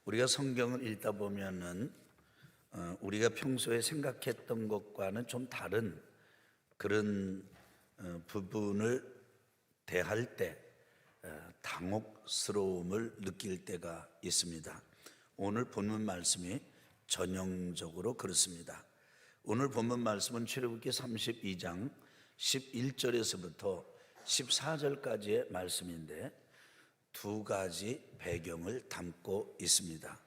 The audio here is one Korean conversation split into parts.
우리가 성경을 읽다 보면은 우리가 평소에 생각했던 것과는 좀 다른 그런 부분을 대할 때 당혹스러움을 느낄 때가 있습니다. 오늘 본문 말씀이 전형적으로 그렇습니다. 오늘 본문 말씀은 출애굽기 32장 11절에서부터 14절까지의 말씀인데 두 가지 배경을 담고 있습니다.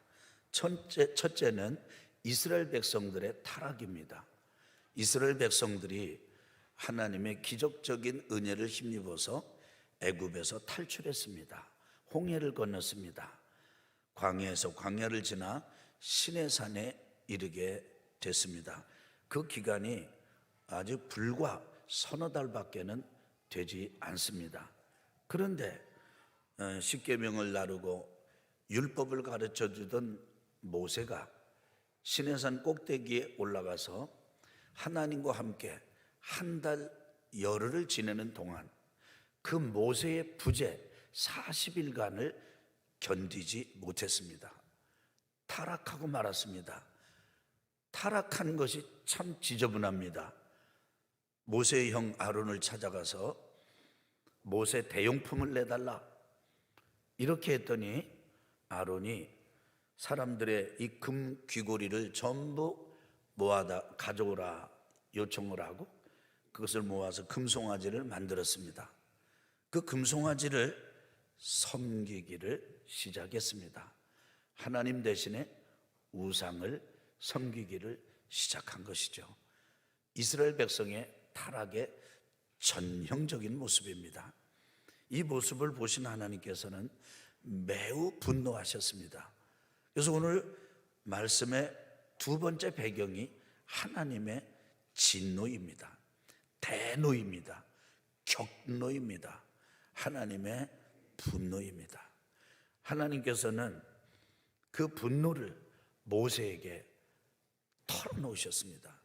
첫째는 이스라엘 백성들의 타락입니다. 이스라엘 백성들이 하나님의 기적적인 은혜를 힘입어서 애굽에서 탈출했습니다. 홍해를 건넜습니다. 광야에서 광야를 지나 시내산에 이르게 됐습니다. 그 기간이 아주 불과 서너 달밖에는 되지 않습니다. 그런데 십계명을 나누고 율법을 가르쳐 주던 모세가 시내산 꼭대기에 올라가서 하나님과 함께 한 달 열흘을 지내는 동안 그 모세의 부재 40일간을 견디지 못했습니다. 타락하고 말았습니다. 타락한 것이 참 지저분합니다. 모세의 형 아론을 찾아가서 모세 대용품을 내달라 이렇게 했더니 아론이 사람들의 이 금 귀고리를 전부 모아다 가져오라 요청을 하고 그것을 모아서 금송아지를 만들었습니다. 그 금송아지를 섬기기를 시작했습니다. 하나님 대신에 우상을 섬기기를 시작한 것이죠. 이스라엘 백성의 타락의 전형적인 모습입니다. 이 모습을 보신 하나님께서는 매우 분노하셨습니다. 그래서 오늘 말씀의 두 번째 배경이 하나님의 진노입니다. 대노입니다. 격노입니다. 하나님의 분노입니다. 하나님께서는 그 분노를 모세에게 털어놓으셨습니다.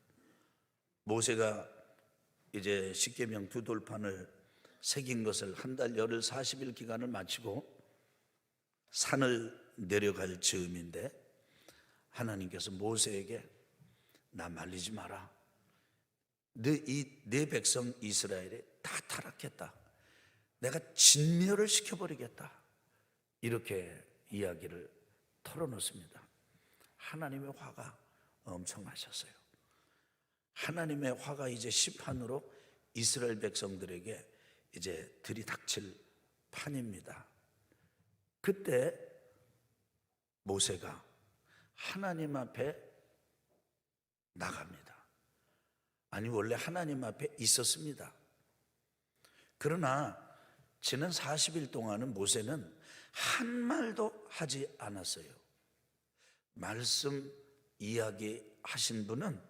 모세가 이제 십계명 두 돌판을 새긴 것을 한 달 열흘 40일 기간을 마치고 산을 내려갈 즈음인데 하나님께서 모세에게 나 말리지 마라. 네 백성 이스라엘이 다 타락했다. 내가 진멸을 시켜버리겠다. 이렇게 이야기를 털어놓습니다. 하나님의 화가 엄청나셨어요. 하나님의 화가 이제 심판으로 이스라엘 백성들에게 이제 들이닥칠 판입니다. 그때 모세가 하나님 앞에 나갑니다. 아니 원래 하나님 앞에 있었습니다. 그러나 지난 40일 동안은 모세는 한 말도 하지 않았어요. 말씀 이야기하신 분은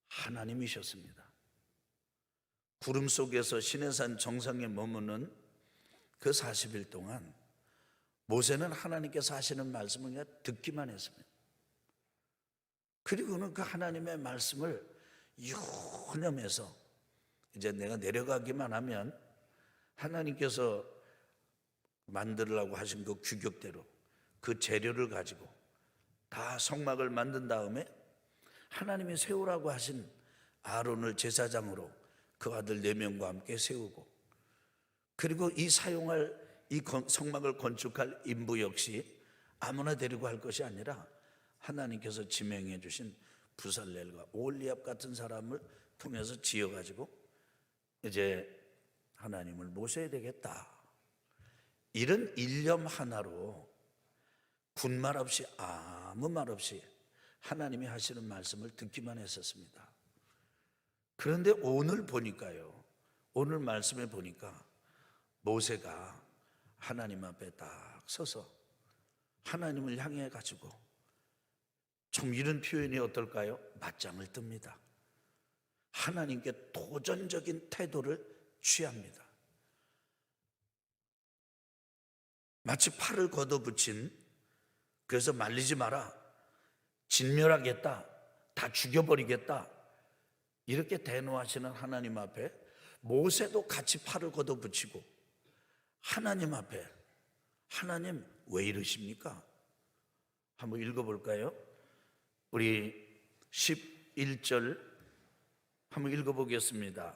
하나님이셨습니다. 구름 속에서 시내산 정상에 머무는 그 40일 동안 모세는 하나님께서 하시는 말씀을 그냥 듣기만 했습니다. 그리고는 그 하나님의 말씀을 유념해서 이제 내가 내려가기만 하면 하나님께서 만들라고 하신 그 규격대로 그 재료를 가지고 다 성막을 만든 다음에 하나님이 세우라고 하신 아론을 제사장으로 그 아들 4명과 함께 세우고 그리고 이 사용할 이 성막을 건축할 인부 역시 아무나 데리고 할 것이 아니라 하나님께서 지명해 주신 부살렐과 올리압 같은 사람을 통해서 지어가지고 이제 하나님을 모셔야 되겠다. 이런 일념 하나로 군말 없이 아무 말 없이 하나님이 하시는 말씀을 듣기만 했었습니다. 그런데 오늘 보니까요. 오늘 말씀에 보니까 모세가 하나님 앞에 딱 서서 하나님을 향해 가지고 좀 이런 표현이 어떨까요? 맞짱을 뜹니다. 하나님께 도전적인 태도를 취합니다. 마치 팔을 걷어붙인 그래서 말리지 마라. 진멸하겠다. 다 죽여버리겠다. 이렇게 대노하시는 하나님 앞에 모세도 같이 팔을 걷어붙이고 하나님 앞에 하나님 왜 이러십니까? 한번 읽어볼까요? 우리 11절 한번 읽어보겠습니다.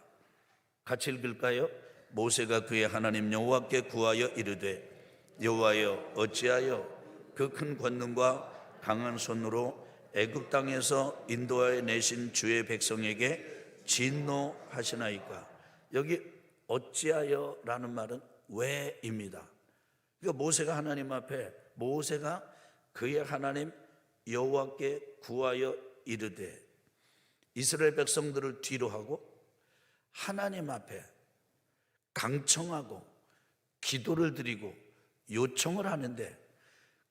같이 읽을까요? 모세가 그의 하나님 여호와께 구하여 이르되 여호와여 어찌하여 그 큰 권능과 강한 손으로 애굽 땅에서 인도하여 내신 주의 백성에게 진노하시나이까. 여기 어찌하여라는 말은 왜입니다. 그러니까 모세가 하나님 앞에 모세가 그의 하나님 여호와께 구하여 이르되 이스라엘 백성들을 뒤로 하고 하나님 앞에 강청하고 기도를 드리고 요청을 하는데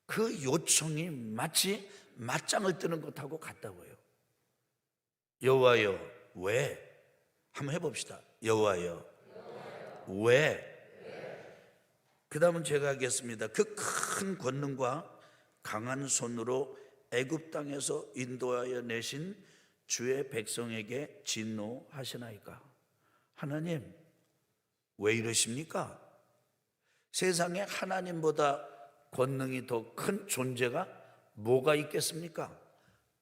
그 요청이 마치 맞짱을 뜨는 것하고 같다고요. 여호와여 왜? 한번 해봅시다. 여호와여 왜? 그 다음은 제가 하겠습니다. 그 큰 권능과 강한 손으로 애굽 땅에서 인도하여 내신 주의 백성에게 진노하시나이까. 하나님 왜 이러십니까? 세상에 하나님보다 권능이 더 큰 존재가 뭐가 있겠습니까?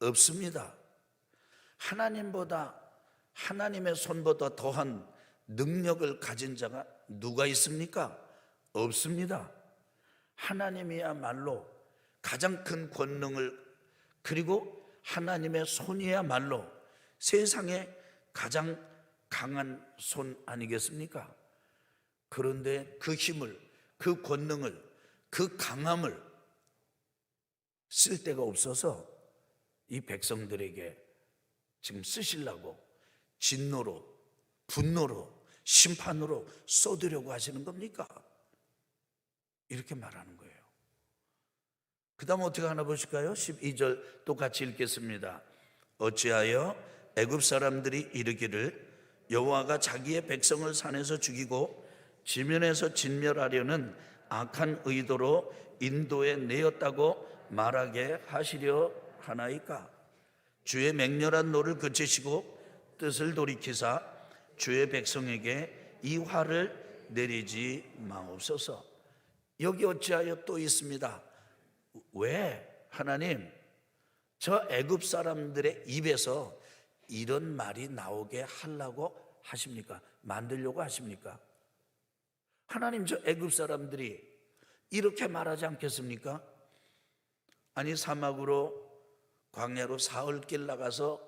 없습니다. 하나님보다 하나님의 손보다 더한 능력을 가진 자가 누가 있습니까? 없습니다. 하나님이야말로 가장 큰 권능을 그리고 하나님의 손이야말로 세상에 가장 강한 손 아니겠습니까? 그런데 그 힘을, 그 권능을, 그 강함을 쓸 데가 없어서 이 백성들에게 지금 쓰시려고 진노로, 분노로, 심판으로 쏟으려고 하시는 겁니까? 이렇게 말하는 거예요. 그 다음 어떻게 하나 보실까요? 12절 똑같이 읽겠습니다. 어찌하여 애굽 사람들이 이르기를 여호와가 자기의 백성을 산에서 죽이고 지면에서 진멸하려는 악한 의도로 인도에 내었다고 말하게 하시려 하나이까. 주의 맹렬한 노를 그치시고 뜻을 돌이키사 주의 백성에게 이 화를 내리지 마옵소서. 여기 어찌하여 또 있습니다. 왜 하나님 저 애굽 사람들의 입에서 이런 말이 나오게 하려고 하십니까? 만들려고 하십니까? 하나님 저 애굽 사람들이 이렇게 말하지 않겠습니까? 아니 사막으로 광야로 사흘길 나가서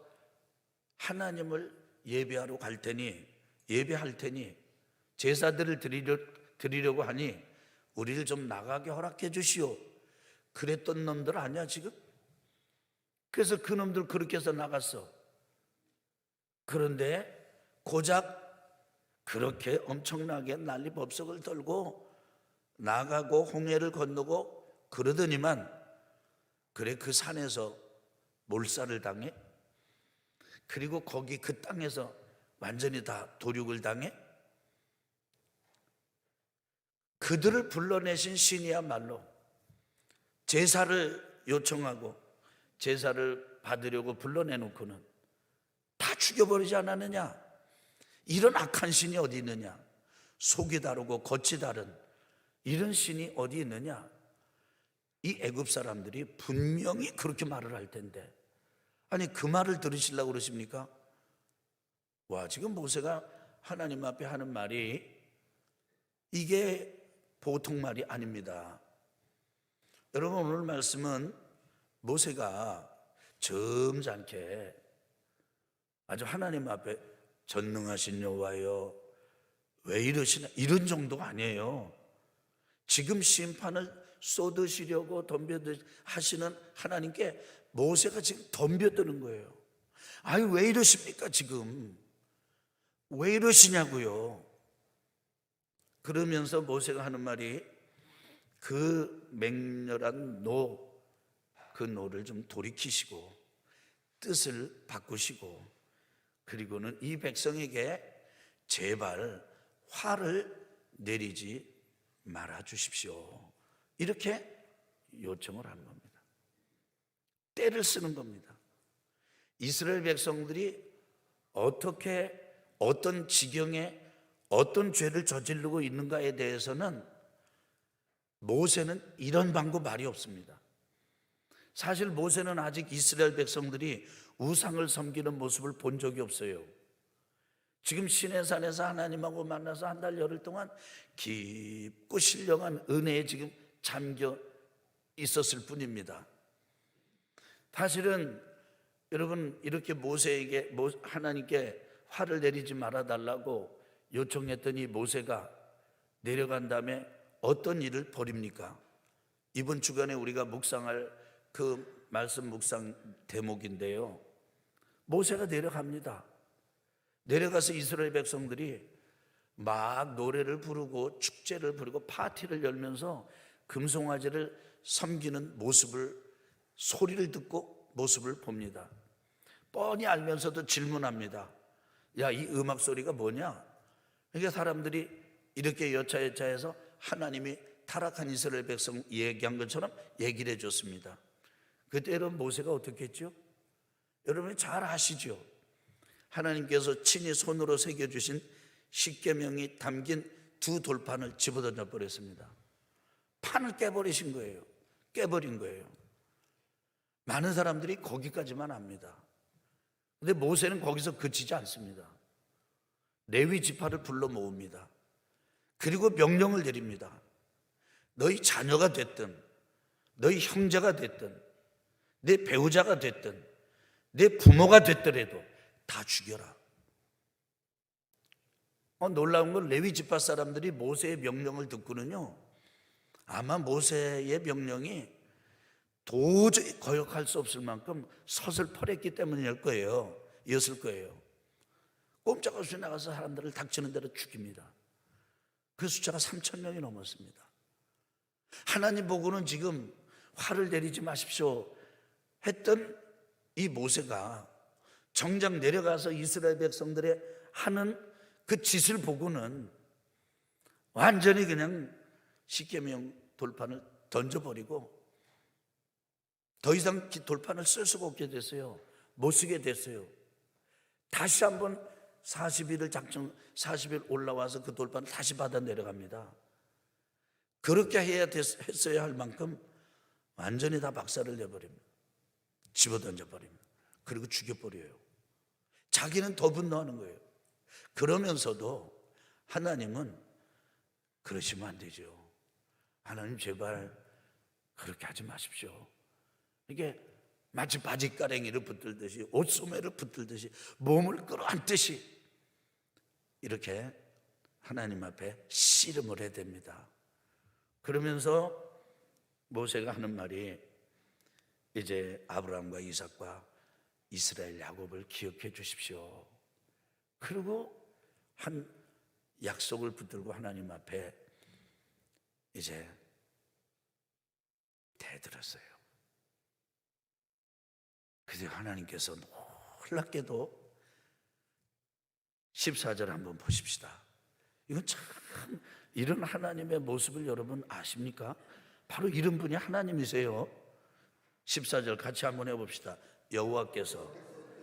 하나님을 예배하러 갈 테니 예배할 테니 제사들을 드리려고 하니 우리를 좀 나가게 허락해 주시오. 그랬던 놈들 아니야 지금? 그래서 그 놈들 그렇게 해서 나갔어. 그런데 고작 그렇게 엄청나게 난리법석을 떨고 나가고 홍해를 건너고 그러더니만 그래 그 산에서 몰살을 당해? 그리고 거기 그 땅에서 완전히 다 도륙을 당해? 그들을 불러내신 신이야말로 제사를 요청하고 제사를 받으려고 불러내놓고는 다 죽여버리지 않았느냐? 이런 악한 신이 어디 있느냐? 속이 다르고 겉이 다른 이런 신이 어디 있느냐? 이 애굽 사람들이 분명히 그렇게 말을 할 텐데 아니 그 말을 들으시려고 그러십니까? 와 지금 모세가 하나님 앞에 하는 말이 이게 보통 말이 아닙니다. 여러분 오늘 말씀은 모세가 점잖게 아주 하나님 앞에 전능하신 여호와여 왜 이러시나 이런 정도가 아니에요. 지금 심판을 쏟으시려고 덤벼드시는 하나님께 모세가 지금 덤벼드는 거예요. 아유 왜 이러십니까 지금? 왜 이러시냐고요. 그러면서 모세가 하는 말이 그 맹렬한 그 노를 좀 돌이키시고 뜻을 바꾸시고 그리고는 이 백성에게 제발 화를 내리지 말아 주십시오. 이렇게 요청을 하는 겁니다. 때를 쓰는 겁니다. 이스라엘 백성들이 어떻게 어떤 지경에 어떤 죄를 저지르고 있는가에 대해서는 모세는 이런 방법 말이 없습니다. 사실 모세는 아직 이스라엘 백성들이 우상을 섬기는 모습을 본 적이 없어요. 지금 시내산에서 하나님하고 만나서 한 달 열흘 동안 깊고 신령한 은혜에 지금 잠겨 있었을 뿐입니다. 사실은 여러분, 이렇게 모세에게 하나님께 화를 내리지 말아달라고 요청했더니 모세가 내려간 다음에 어떤 일을 벌입니까? 이번 주간에 우리가 묵상할 그 말씀 묵상 대목인데요, 모세가 내려갑니다. 내려가서 이스라엘 백성들이 막 노래를 부르고 축제를 부르고 파티를 열면서 금송아지를 섬기는 모습을, 소리를 듣고 모습을 봅니다. 뻔히 알면서도 질문합니다. 야, 이 음악 소리가 뭐냐? 그러니까 사람들이 이렇게 여차여차해서 하나님이 타락한 이스라엘 백성 얘기한 것처럼 얘기를 해줬습니다. 그때 여러분, 모세가 어떻게 했죠? 여러분이 잘 아시죠? 하나님께서 친히 손으로 새겨주신 십계명이 담긴 두 돌판을 집어던져 버렸습니다. 판을 깨버리신 거예요. 깨버린 거예요. 많은 사람들이 거기까지만 압니다. 근데 모세는 거기서 그치지 않습니다. 레위 지파를 불러 모읍니다. 그리고 명령을 내립니다. 너희 자녀가 됐든, 너희 형제가 됐든, 내 배우자가 됐든, 내 부모가 됐더라도 다 죽여라. 놀라운 건 레위 지파 사람들이 모세의 명령을 듣고는요, 아마 모세의 명령이 도저히 거역할 수 없을 만큼 서슬퍼랬기 때문이었을 거예요. 꼼짝없이 나가서 사람들을 닥치는 대로 죽입니다. 그 숫자가 3,000명이 넘었습니다. 하나님 보고는 지금 화를 내리지 마십시오 했던 이 모세가 정작 내려가서 이스라엘 백성들의 하는 그 짓을 보고는 완전히 그냥 십계명 돌판을 던져버리고 더 이상 돌판을 쓸 수가 없게 됐어요. 못 쓰게 됐어요. 다시 한번 40일 올라와서 그 돌판을 다시 받아 내려갑니다. 그렇게 했어야 할 만큼 완전히 다 박살을 내버립니다. 집어던져버립니다. 그리고 죽여버려요. 자기는 더 분노하는 거예요. 그러면서도 하나님은 그러시면 안 되죠. 하나님 제발 그렇게 하지 마십시오. 이게 마치 바짓가랭이를 붙들듯이, 옷소매를 붙들듯이, 몸을 끌어안듯이 이렇게 하나님 앞에 씨름을 해야 됩니다. 그러면서 모세가 하는 말이, 이제 아브라함과 이삭과 이스라엘 야곱을 기억해 주십시오. 그리고 한 약속을 붙들고 하나님 앞에 이제 대들었어요. 그래서 하나님께서 놀랍게도 14절 한번 보십시다. 이건 참, 이런 하나님의 모습을 여러분 아십니까? 바로 이런 분이 하나님이세요. 14절 같이 한번 해봅시다. 여호와께서,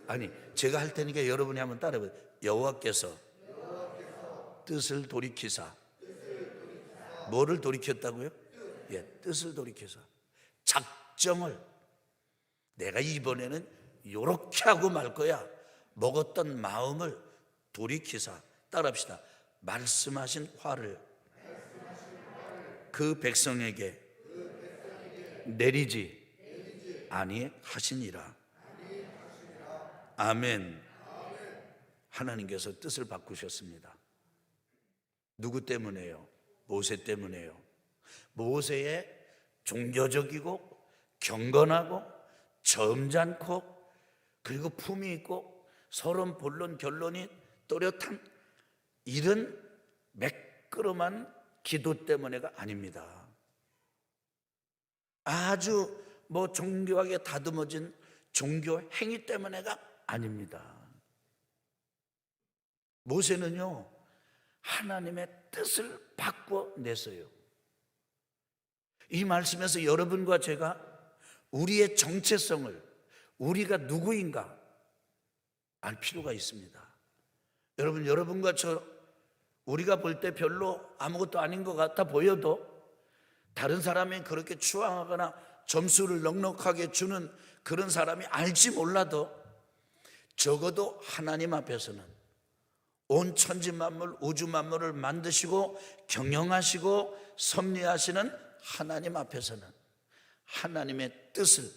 아니 제가 할 테니까 여러분이 한번 따라해보세요. 여호와께서 뜻을 돌이키사. 뭐를 돌이켰다고요? 예, 뜻을 돌이켜서 작정을, 내가 이번에는 요렇게 하고 말 거야, 먹었던 마음을 돌이키사. 따라합시다. 말씀하신 화를 그 백성에게 내리지 아니하시니라. 아멘. 하나님께서 뜻을 바꾸셨습니다. 누구 때문에요? 모세 때문에요. 모세의 종교적이고 경건하고 점잖고 그리고 품위 있고 서론 본론 결론이 또렷한 이런 매끄러운 기도 때문에가 아닙니다. 아주 종교하게 다듬어진 종교 행위 때문에가 아닙니다. 모세는요, 하나님의 뜻을 바꿔냈어요. 이 말씀에서 여러분과 제가 우리의 정체성을, 우리가 누구인가 알 필요가 있습니다. 여러분과 저, 우리가 볼 때 별로 아무것도 아닌 것 같아 보여도 다른 사람이 그렇게 추앙하거나 점수를 넉넉하게 주는 그런 사람이 알지 몰라도 적어도 하나님 앞에서는 온 천지 만물, 우주 만물을 만드시고 경영하시고 섭리하시는 하나님 앞에서는 하나님의 뜻을,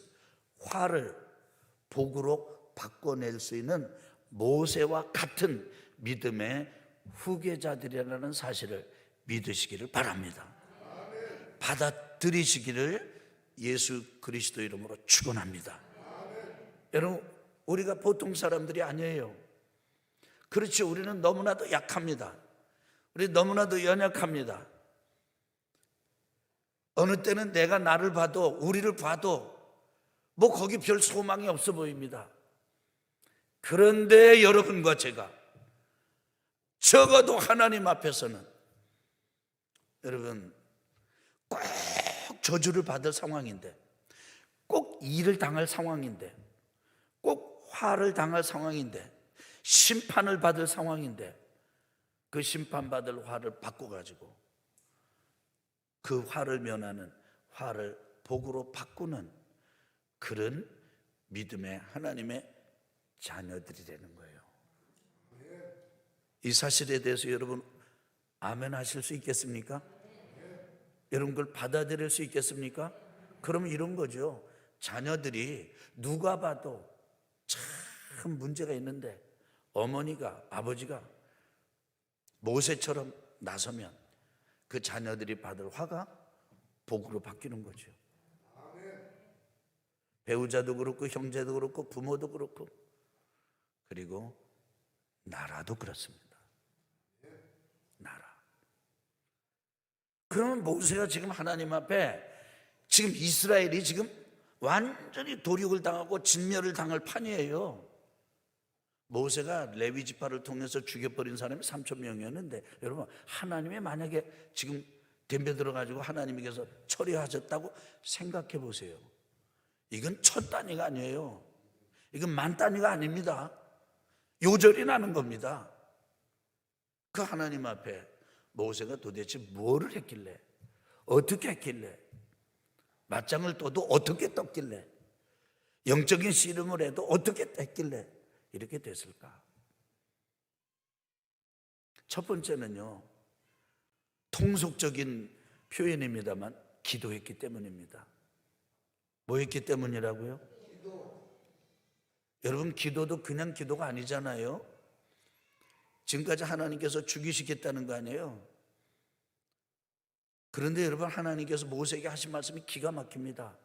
화를 복으로 바꿔낼 수 있는 모세와 같은 믿음의 후계자들이라는 사실을 믿으시기를 바랍니다. 받아들이시기를 예수 그리스도 이름으로 축원합니다. 여러분, 우리가 보통 사람들이 아니에요. 그렇지, 우리는 너무나도 약합니다. 우리 너무나도 연약합니다. 어느 때는 내가 나를 봐도, 우리를 봐도 뭐 거기 별 소망이 없어 보입니다. 그런데 여러분과 제가 적어도 하나님 앞에서는 여러분 꼭 저주를 받을 상황인데, 꼭 일을 당할 상황인데, 꼭 화를 당할 상황인데, 심판을 받을 상황인데, 그 심판받을 화를 바꿔가지고 그 화를 면하는, 화를 복으로 바꾸는 그런 믿음의 하나님의 자녀들이 되는 거예요. 이 사실에 대해서 여러분 아멘 하실 수 있겠습니까? 여러분 그걸 받아들일 수 있겠습니까? 그러면 이런 거죠. 자녀들이 누가 봐도 참 문제가 있는데 어머니가, 아버지가 모세처럼 나서면 그 자녀들이 받을 화가 복으로 바뀌는 거죠. 배우자도 그렇고 형제도 그렇고 부모도 그렇고 그리고 나라도 그렇습니다. 나라. 그러면 모세가 지금 하나님 앞에, 지금 이스라엘이 지금 완전히 도륙을 당하고 진멸을 당할 판이에요. 모세가 레위 지파를 통해서 죽여버린 사람이 3,000명이었는데 여러분, 하나님이 만약에 지금 덤벼 들어가지고 하나님께서 처리하셨다고 생각해 보세요. 이건 천 단위가 아니에요. 이건 만 단위가 아닙니다. 요절이 나는 겁니다. 그 하나님 앞에 모세가 도대체 뭐를 했길래, 어떻게 했길래, 맞짱을 떠도 어떻게 떴길래, 영적인 씨름을 해도 어떻게 했길래 이렇게 됐을까? 첫 번째는요, 통속적인 표현입니다만 기도했기 때문입니다. 뭐 했기 때문이라고요? 여러분, 기도도 그냥 기도가 아니잖아요. 지금까지 하나님께서 죽이시겠다는 거 아니에요? 그런데 여러분, 하나님께서 모세에게 하신 말씀이 기가 막힙니다.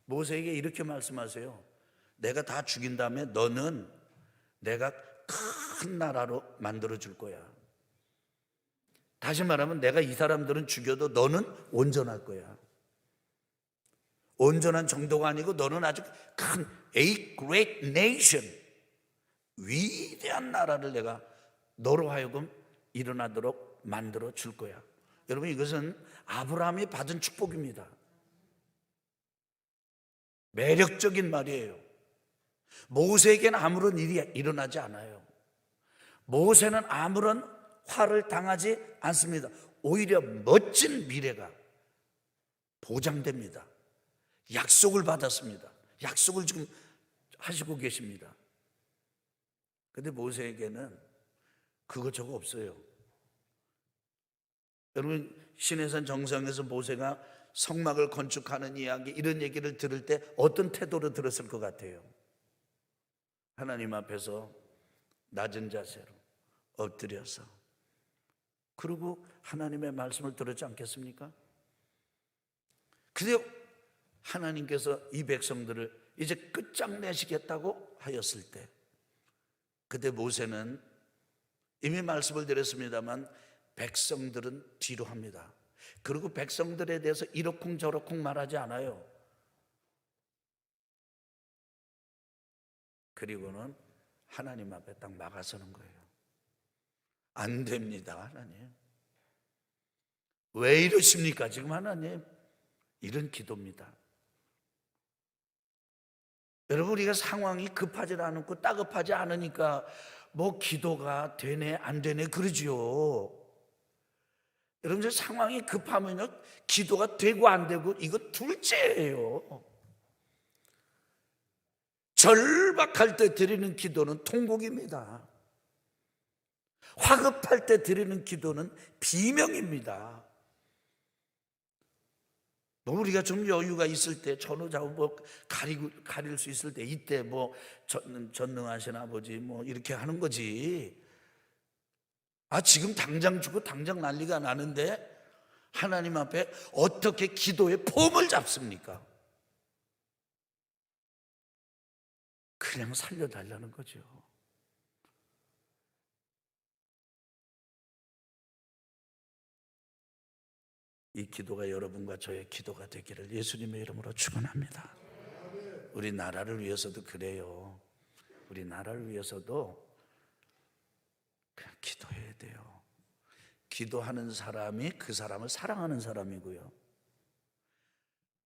모세에게 이렇게 말씀하세요. 내가 다 죽인 다음에 너는 내가 큰 나라로 만들어 줄 거야. 다시 말하면 내가 이 사람들은 죽여도 너는 온전할 거야. 온전한 정도가 아니고 너는 아주 큰 a great nation, 위대한 나라를 내가 너로 하여금 일어나도록 만들어 줄 거야. 여러분, 이것은 아브라함이 받은 축복입니다. 매력적인 말이에요. 모세에게는 아무런 일이 일어나지 않아요. 모세는 아무런 화를 당하지 않습니다. 오히려 멋진 미래가 보장됩니다. 약속을 받았습니다. 약속을 지금 하시고 계십니다. 그런데 모세에게는 그거 저거 없어요. 여러분, 시내산 정상에서 모세가 성막을 건축하는 이야기, 이런 얘기를 들을 때 어떤 태도로 들었을 것 같아요? 하나님 앞에서 낮은 자세로 엎드려서, 그리고 하나님의 말씀을 들었지 않겠습니까? 근데 하나님께서 이 백성들을 이제 끝장내시겠다고 하였을 때, 그때 모세는 이미 말씀을 드렸습니다만 백성들은 뒤로 합니다. 그리고 백성들에 대해서 이러쿵저러쿵 말하지 않아요. 그리고는 하나님 앞에 딱 막아서는 거예요. 안 됩니다, 하나님. 왜 이러십니까, 지금 하나님? 이런 기도입니다. 여러분, 우리가 상황이 급하지 않고 따급하지 않으니까 뭐 기도가 되네 안 되네 그러지요. 여러분들 상황이 급하면요, 기도가 되고 안 되고 이거 둘째예요. 절박할 때 드리는 기도는 통곡입니다. 화급할 때 드리는 기도는 비명입니다. 뭐 우리가 좀 여유가 있을 때, 전후좌우 뭐 가릴 수 있을 때, 이때 뭐 전능하신 아버지 뭐 이렇게 하는 거지. 지금 당장 죽고 당장 난리가 나는데 하나님 앞에 어떻게 기도의 폼을 잡습니까? 그냥 살려달라는 거죠. 이 기도가 여러분과 저의 기도가 되기를 예수님의 이름으로 축원합니다. 우리 나라를 위해서도 그래요. 우리 나라를 위해서도 그냥 기도해야 돼요. 기도하는 사람이 그 사람을 사랑하는 사람이고요,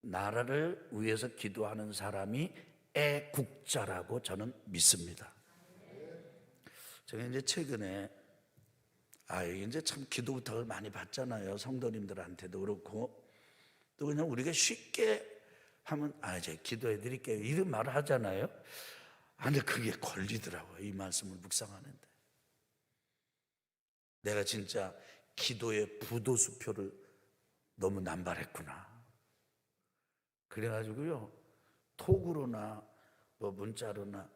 나라를 위해서 기도하는 사람이 애국자라고 저는 믿습니다. 제가 이제 최근에 이제 참 기도 부탁을 많이 받잖아요. 성도님들한테도 그렇고, 또 그냥 우리가 쉽게 하면 이제 기도해 드릴게요 이런 말을 하잖아요. 근데 그게 걸리더라고요. 이 말씀을 묵상하는데 내가 진짜 기도의 부도수표를 너무 남발했구나. 그래가지고요, 톡으로나 뭐 문자로나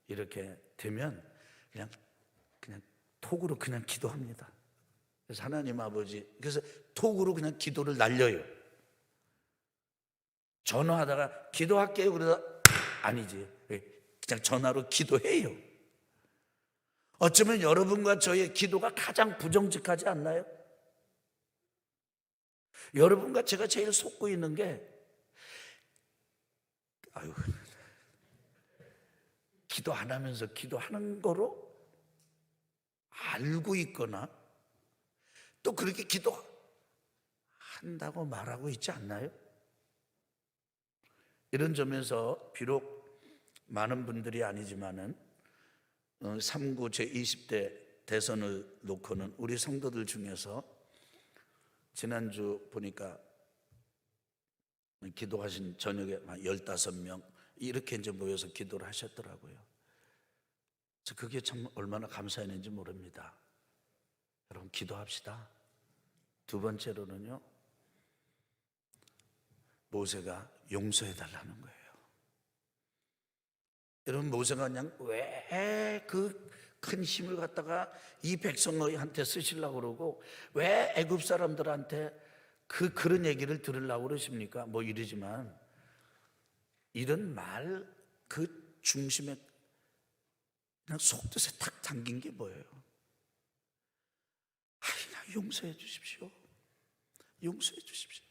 이렇게 되면 그냥 톡으로 그냥 기도합니다. 그래서 하나님 아버지, 그래서 톡으로 그냥 기도를 날려요. 전화하다가 기도할게요 그러다 아니지, 그냥 전화로 기도해요. 어쩌면 여러분과 저의 기도가 가장 부정직하지 않나요? 여러분과 제가 제일 속고 있는 게 기도 안 하면서 기도하는 거로 알고 있거나 또 그렇게 기도한다고 말하고 있지 않나요? 이런 점에서 비록 많은 분들이 아니지만은 3구 제20대 대선을 놓고는 우리 성도들 중에서 지난주 보니까 기도하신 저녁에 15명 이렇게 이제 모여서 기도를 하셨더라고요. 그게 참 얼마나 감사했는지 모릅니다. 여러분 기도합시다. 두 번째로는요, 모세가 용서해 달라는 거예요. 여러분 모세가 그냥 왜 그 큰 힘을 갖다가 이 백성한테 쓰시려고 그러고 왜 애굽 사람들한테 그런 얘기를 들으려고 그러십니까? 뭐 이러지만 이런 말 그 중심에 그냥 속뜻에 탁 담긴 게 뭐예요? 그냥 용서해 주십시오. 용서해 주십시오.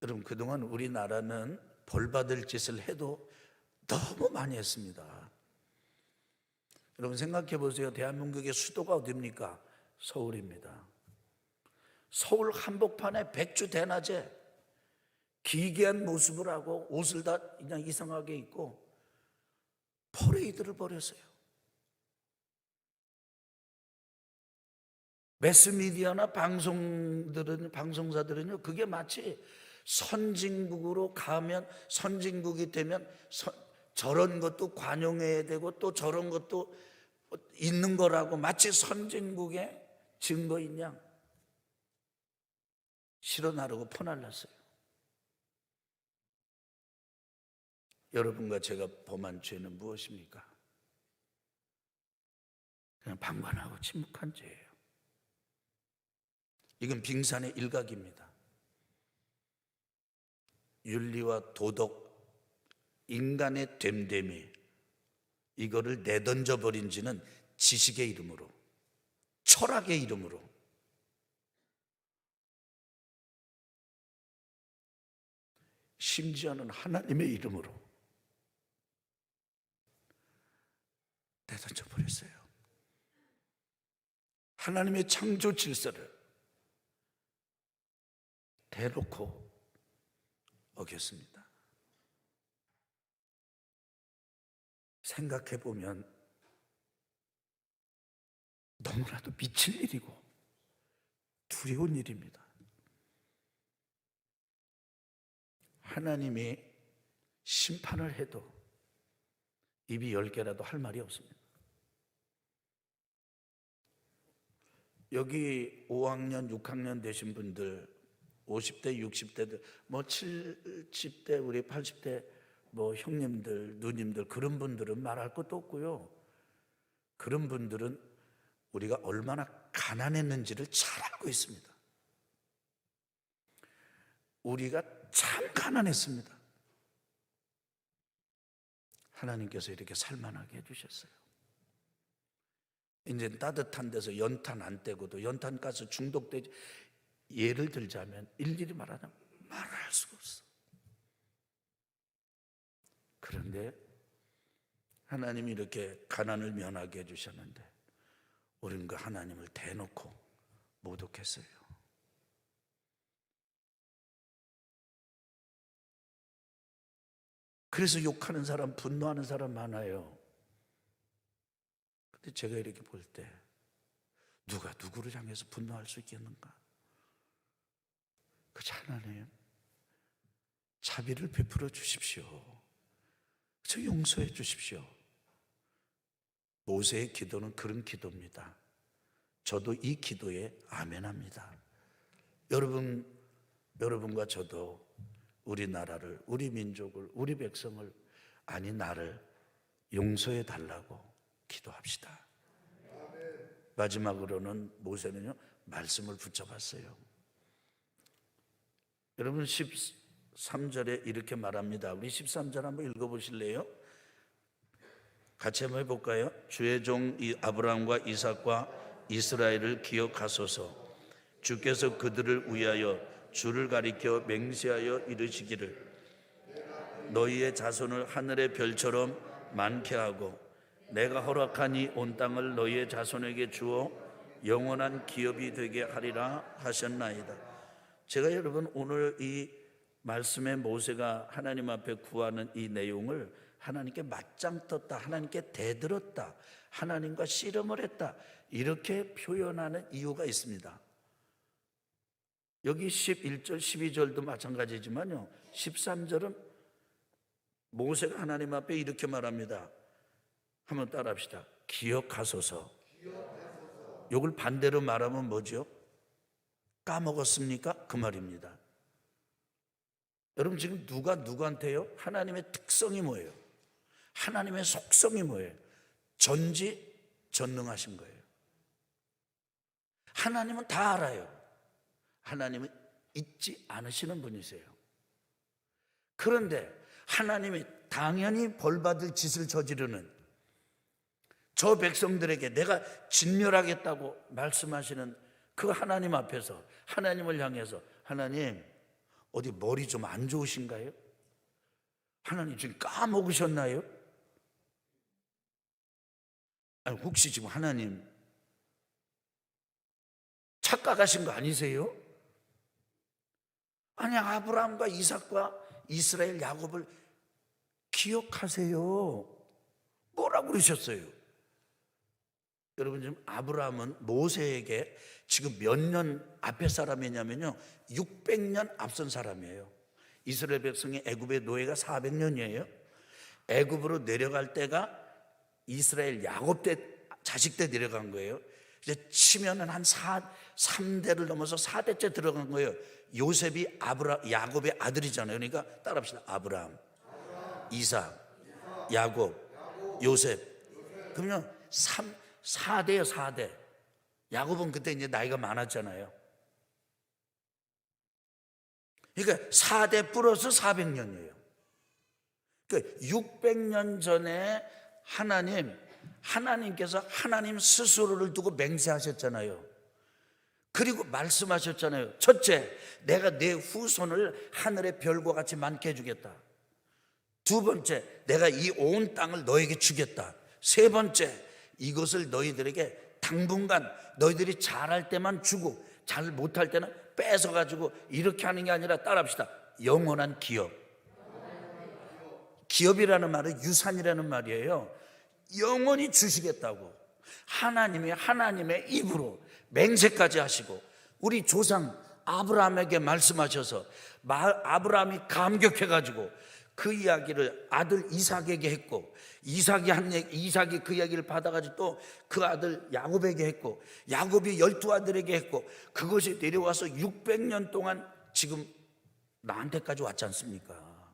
여러분 그동안 우리나라는 벌받을 짓을 해도 너무 많이 했습니다. 여러분 생각해 보세요. 대한민국의 수도가 어디입니까? 서울입니다. 서울 한복판에 백주 대낮에 기괴한 모습을 하고 옷을 다 그냥 이상하게 입고 퍼레이드를 벌였어요. 매스미디어나 방송사들은요, 그게 마치 선진국으로 가면, 선진국이 되면 저런 것도 관용해야 되고 또 저런 것도 있는 거라고 마치 선진국의 증거인 양 실어나르고 퍼날랐어요. 여러분과 제가 범한 죄는 무엇입니까? 그냥 방관하고 침묵한 죄예요. 이건 빙산의 일각입니다. 윤리와 도덕, 인간의 됨됨이 이거를 내던져 버린 지는 지식의 이름으로, 철학의 이름으로, 심지어는 하나님의 이름으로 내던져 버렸어요. 하나님의 창조 질서를 대놓고 어겼습니다. 생각해 보면 너무나도 미칠 일이고 두려운 일입니다. 하나님이 심판을 해도 입이 10개라도 할 말이 없습니다. 여기 5학년, 6학년 되신 분들, 50대, 60대들, 뭐 70대, 우리 80대 뭐 형님들, 누님들, 그런 분들은 말할 것도 없고요. 그런 분들은 우리가 얼마나 가난했는지를 잘 알고 있습니다. 우리가 참 가난했습니다. 하나님께서 이렇게 살만하게 해주셨어요. 이제 따뜻한 데서 연탄 안 떼고도 연탄가스 중독되지. 예를 들자면 일일이 말하자면 말을 할 수가 없어. 그런데 하나님이 이렇게 가난을 면하게 해주셨는데 우리는 그 하나님을 대놓고 모독했어요. 그래서 욕하는 사람, 분노하는 사람 많아요. 근데 제가 이렇게 볼 때 누가 누구를 향해서 분노할 수 있겠는가? 그저 하나님 자비를 베풀어 주십시오. 저 용서해 주십시오. 모세의 기도는 그런 기도입니다. 저도 이 기도에 아멘합니다. 여러분과 저도 우리나라를, 우리 민족을, 우리 백성을, 아니 나를 용서해 달라고 기도합시다. 마지막으로는 모세는요 말씀을 붙잡았어요. 여러분 13절에 이렇게 말합니다. 우리 13절 한번 읽어보실래요? 같이 한번 해볼까요? 주의 종 아브라함과 이삭과 이스라엘을 기억하소서. 주께서 그들을 위하여 주를 가리켜 맹세하여 이르시기를 너희의 자손을 하늘의 별처럼 많게 하고 내가 허락하니 온 땅을 너희의 자손에게 주어 영원한 기업이 되게 하리라 하셨나이다. 제가 여러분 오늘 이 말씀에 모세가 하나님 앞에 구하는 이 내용을 하나님께 맞짱 떴다, 하나님께 대들었다, 하나님과 씨름을 했다, 이렇게 표현하는 이유가 있습니다. 여기 11절, 12절도 마찬가지지만요 13절은 모세가 하나님 앞에 이렇게 말합니다. 한번 따라합시다. 기억하소서. 이걸 반대로 말하면 뭐죠? 까먹었습니까? 그 말입니다. 여러분 지금 누가 누구한테요? 하나님의 특성이 뭐예요? 하나님의 속성이 뭐예요? 전지전능하신 거예요. 하나님은 다 알아요. 하나님은 잊지 않으시는 분이세요. 그런데 하나님이 당연히 벌받을 짓을 저지르는 저 백성들에게 내가 진멸하겠다고 말씀하시는 그 하나님 앞에서 하나님을 향해서 하나님 어디 머리 좀 안 좋으신가요? 하나님 지금 까먹으셨나요? 아니, 혹시 지금 하나님 착각하신 거 아니세요? 아니 아브라함과 이삭과 이스라엘 야곱을 기억하세요. 뭐라고 그러셨어요? 여러분 지금 아브라함은 모세에게 지금 몇 년 앞에 사람이냐면요 600년 앞선 사람이에요. 이스라엘 백성의 애굽의 노예가 400년이에요 애굽으로 내려갈 때가 이스라엘 야곱 때 자식 때 내려간 거예요. 이제 치면은 한 3대를 넘어서 4대째 들어간 거예요. 요셉이 야곱의 아들이잖아요. 그러니까 따라합시다. 아브라함, 이삭, 야곱, 요셉. 그러면 4대예요 4대. 야곱은 그때 이제 나이가 많았잖아요. 그러니까 4대 플러스 400년이에요. 그러니까 600년 전에 하나님께서 하나님 스스로를 두고 맹세하셨잖아요. 그리고 말씀하셨잖아요. 첫째, 내가 내 후손을 하늘의 별과 같이 많게 해주겠다. 두 번째, 내가 이 온 땅을 너에게 주겠다. 세 번째, 이것을 너희들에게 당분간 너희들이 잘할 때만 주고 잘 못할 때는 뺏어가지고 이렇게 하는 게 아니라 따라합시다. 영원한 기업. 기업이라는 말은 유산이라는 말이에요. 영원히 주시겠다고. 하나님이 하나님의 입으로 맹세까지 하시고 우리 조상 아브라함에게 말씀하셔서 아브라함이 감격해가지고 그 이야기를 아들 이삭에게 했고, 이삭이 그 이야기를 받아가지고 또 그 아들 야곱에게 했고, 야곱이 12아들에게 했고, 그것이 내려와서 600년 동안 지금 나한테까지 왔지 않습니까?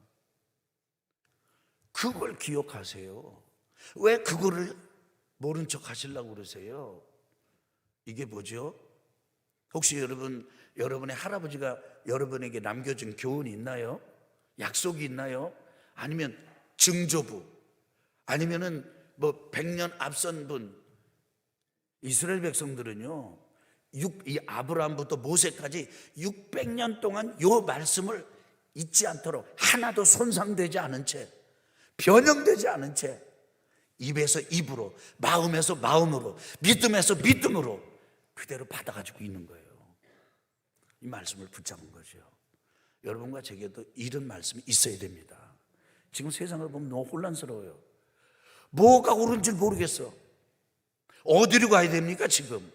그걸 기억하세요. 왜 그거를 모른 척 하시려고 그러세요? 이게 뭐죠? 혹시 여러분의 할아버지가 여러분에게 남겨준 교훈이 있나요? 약속이 있나요? 아니면 증조부, 아니면은 뭐 100년 앞선 분. 이스라엘 백성들은요, 이 아브라함부터 모세까지 600년 동안 요 말씀을 잊지 않도록 하나도 손상되지 않은 채, 변형되지 않은 채 입에서 입으로, 마음에서 마음으로, 믿음에서 믿음으로 그대로 받아가지고 있는 거예요. 이 말씀을 붙잡은 거죠. 여러분과 제게도 이런 말씀이 있어야 됩니다. 지금 세상을 보면 너무 혼란스러워요. 뭐가 옳은지 모르겠어. 어디로 가야 됩니까? 지금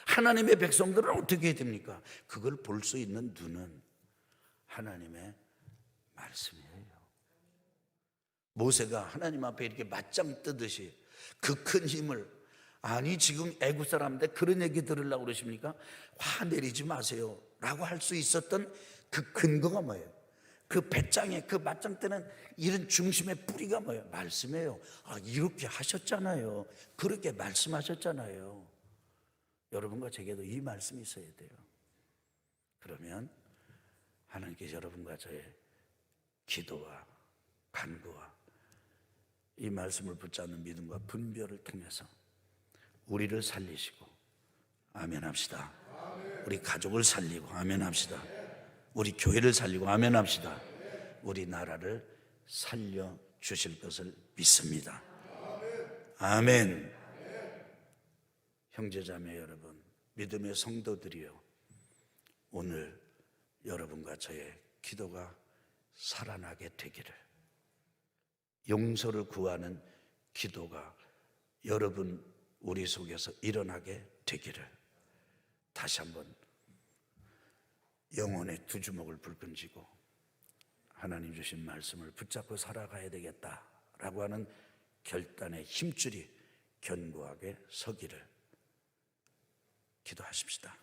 하나님의 백성들은 어떻게 해야 됩니까? 그걸 볼 수 있는 눈은 하나님의 말씀이에요. 모세가 하나님 앞에 이렇게 맞짱 뜨듯이 그 큰 힘을, 아니 지금 애국 사람인데 그런 얘기 들으려고 그러십니까? 화내리지 마세요 라고 할 수 있었던 그 근거가 뭐예요? 그 배짱에, 그 맞짱 뜨는 이런 중심의 뿌리가 뭐예요? 말씀이에요. 이렇게 하셨잖아요. 그렇게 말씀하셨잖아요. 여러분과 제게도 이 말씀이 있어야 돼요. 그러면 하나님께서 여러분과 저의 기도와 간구와 이 말씀을 붙잡는 믿음과 분별을 통해서 우리를 살리시고, 아멘 합시다. 우리 가족을 살리고, 아멘 합시다. 우리 교회를 살리고, 아멘 합시다. 우리 나라를 살려주실 것을 믿습니다. 아멘. 형제자매 여러분, 믿음의 성도들이여, 오늘 여러분과 저의 기도가 살아나게 되기를, 용서를 구하는 기도가 여러분 우리 속에서 일어나게 되기를, 다시 한번 영혼의 두 주먹을 불끈 쥐고 하나님 주신 말씀을 붙잡고 살아가야 되겠다라고 하는 결단의 힘줄이 견고하게 서기를 기도하십시다.